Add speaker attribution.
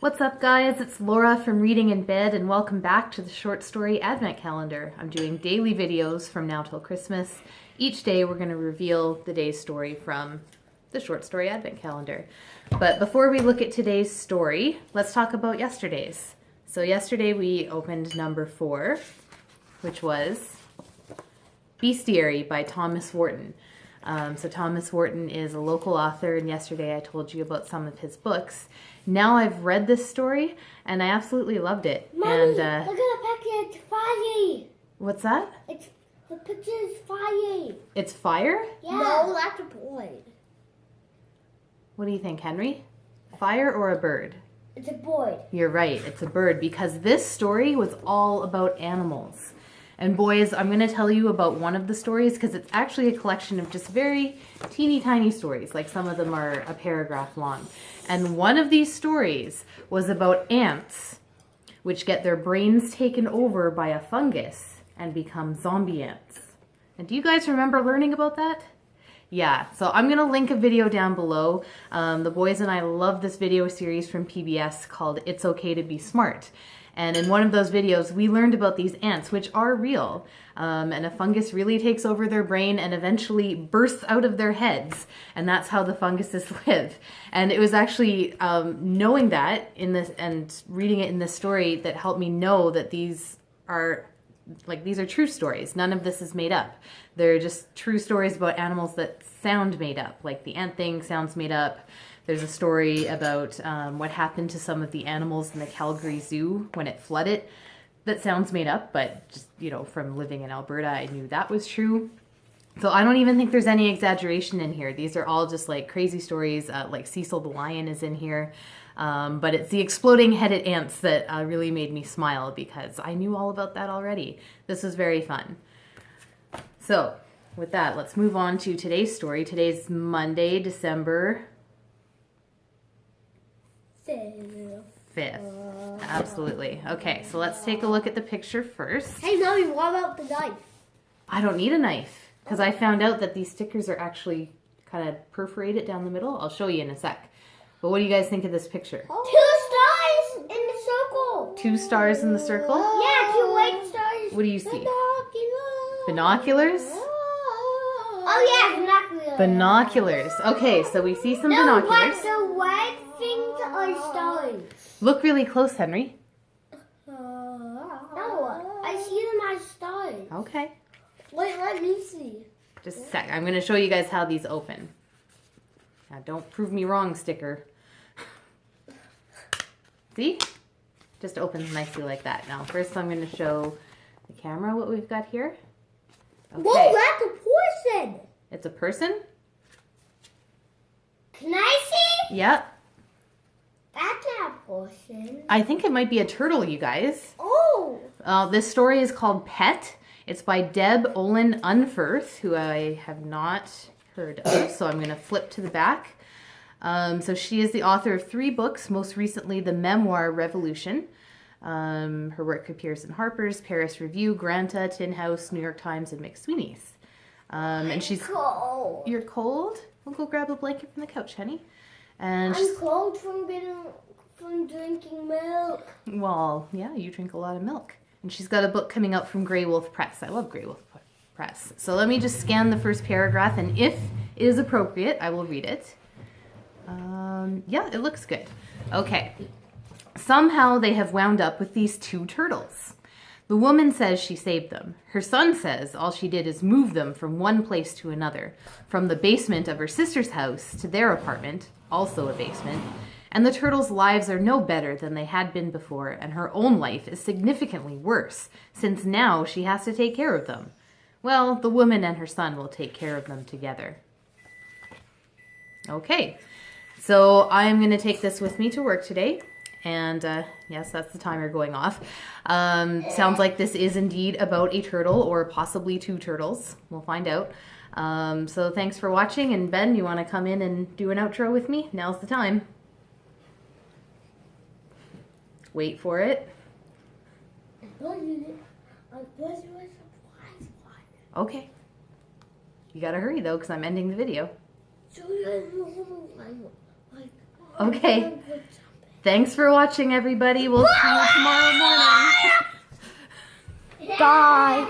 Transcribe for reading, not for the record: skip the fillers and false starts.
Speaker 1: What's up, guys? It's Laura from Reading in Bed, and welcome back to the Short Story Advent Calendar. I'm doing daily videos from now till Christmas. Each day we're going to reveal the day's story from the Short Story Advent Calendar. But before we look at today's story, let's talk about yesterday's. So yesterday we opened number 4, which was Bestiary by Thomas Warton. So Thomas Warton is a local author, and yesterday I told you about some of his books. Now I've read this story, and I absolutely loved it.
Speaker 2: Mommy,
Speaker 1: and
Speaker 2: look at the package. It's fiery.
Speaker 1: What's that?
Speaker 2: The picture is fiery.
Speaker 1: It's fire?
Speaker 2: Yeah. No, that's a boy.
Speaker 1: What do you think, Henry? Fire or a bird?
Speaker 2: It's a boy.
Speaker 1: You're right, it's a bird, because this story was all about animals. And boys, I'm going to tell you about one of the stories because it's actually a collection of just very teeny tiny stories. Like some of them are a paragraph long. And one of these stories was about ants, which get their brains taken over by a fungus and become zombie ants. And do you guys remember learning about that? Yeah, so I'm going to link a video down below. The boys and I love this video series from PBS called It's Okay to Be Smart. And in one of those videos, we learned about these ants, which are real. And a fungus really takes over their brain and eventually bursts out of their heads. And that's how the funguses live. And it was actually knowing that in this and reading it in this story that helped me know that these are true stories. None of this is made up. They're just true stories about animals that sound made up. Like the ant thing sounds made up. There's a story about what happened to some of the animals in the Calgary Zoo when it flooded. That sounds made up, but just, you know, from living in Alberta, I knew that was true. So I don't even think there's any exaggeration in here. These are all just like crazy stories, like Cecil the Lion is in here. But it's the exploding headed ants that really made me smile because I knew all about that already. This was very fun. So with that, let's move on to today's story. Today's Monday, December 5th. Absolutely. Okay, so let's take a look at the picture first.
Speaker 2: Hey, Mommy, what about the knife?
Speaker 1: I don't need a knife because I found out that these stickers are actually kind of perforated down the middle. I'll show you in a sec. But what do you guys think of this picture?
Speaker 2: 2 stars in the circle.
Speaker 1: 2 stars in the circle?
Speaker 2: Yeah, 2 white stars.
Speaker 1: What do you see? Binoculars?
Speaker 2: Oh, yeah, binoculars.
Speaker 1: Binoculars. Okay, so we see some
Speaker 2: No,
Speaker 1: binoculars.
Speaker 2: the white things are stars.
Speaker 1: Look really close, Henry.
Speaker 2: No, I see them as stars.
Speaker 1: Okay.
Speaker 2: Wait, let me see.
Speaker 1: Just a sec. I'm going to show you guys how these open. Now, don't prove me wrong, sticker. See? Just opens nicely like that. Now, first I'm going to show the camera what we've got here. Okay.
Speaker 2: Whoa, that's a person.
Speaker 1: It's a person?
Speaker 2: Can I see?
Speaker 1: Yep.
Speaker 2: That's not a person.
Speaker 1: I think it might be a turtle, you guys.
Speaker 2: Oh.
Speaker 1: This story is called Pet. It's by Deb Olin Unferth, who I have not heard of. So I'm going to flip to the back. So she is the author of 3 books, most recently The Memoir Revolution. Her work appears in Harper's, Paris Review, Granta, Tin House, New York Times, and McSweeney's. And she's
Speaker 2: cold.
Speaker 1: You're cold? We'll go grab a blanket from the couch, honey. And
Speaker 2: I'm cold from drinking milk.
Speaker 1: well, yeah, you drink a lot of milk. And she's got a book coming out from Grey Wolf Press. I love Grey Wolf Press. So let me just scan the first paragraph, and if it is appropriate, I will read it. Yeah, it looks good. Okay. Somehow they have wound up with these 2 turtles. The woman says she saved them. Her son says all she did is move them from one place to another, from the basement of her sister's house to their apartment, also a basement, and the turtles' lives are no better than they had been before, and her own life is significantly worse, since now she has to take care of them. Well, the woman and her son will take care of them together. Okay, so I'm going to take this with me to work today. And yes, that's the timer going off. Sounds like this is indeed about a turtle or possibly 2 turtles. We'll find out. So thanks for watching. And Ben, you want to come in and do an outro with me? Now's the time. Wait for it. Okay. You gotta hurry though, because I'm ending the video. Okay. Thanks for watching, everybody. We'll see you tomorrow morning.
Speaker 3: Bye.